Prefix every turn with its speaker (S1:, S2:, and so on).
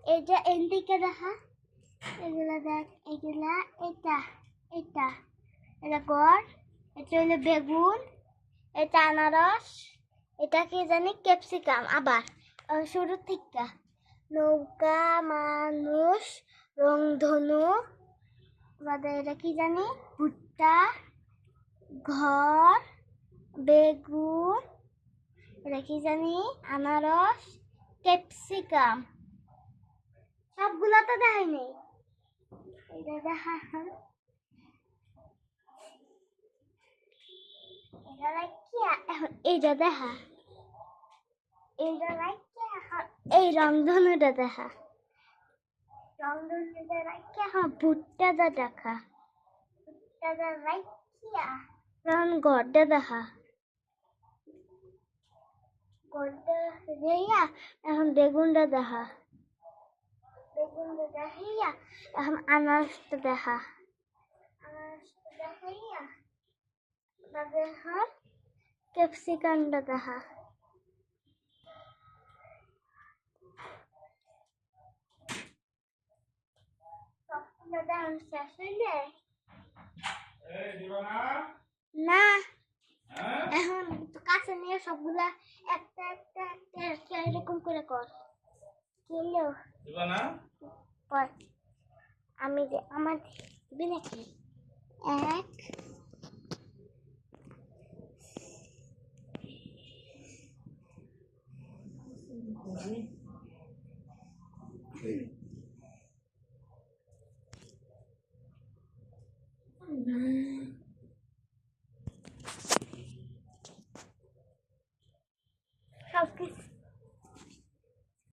S1: এটা এদিকে দেখা, এগুলা দেখ, এগুলা, এটা এটা এটা গড়, এটা হলো বেগুন, এটা আনারস, এটা কি জানি ক্যাপসিকাম। আবার শুরু থেকে নৌকা, মানুষ, রংধনু, বাদে এটা কি জানি ভুট্টা, ঘর, বেগুন, এটা কি জানি আনারস, ক্যাপসিকাম। সবগুলো তো দেখাই নেই। এটা দেখা, এটা রাখিয়া এখন এইটা দেখা, এইটা রাখিয়া এখন এই রংধনুটা দেখা, রংধনুটা রাখিয়া এখন ভুট্টাটা দেখা, ভুট্টাটা রাখিয়া এখন গড়টা দেখা, গড়টা দেয়া এখন বেগুনটা দেখা, বেগুনটা দেখাইয়া এখন আনারসটা দেখা, আনারসটা দেখাইয়া তারপরে এখন ক্যাপসিকামটা দেখা। সবগুলো দেখানো শেষ হইলে না, এখন কাছে নিয়ে সবগুলা একটা একটা একটা একটা এরকম করে কর। কিলো কর, আমি আমার দিবি নাকি? এক, সবকিছু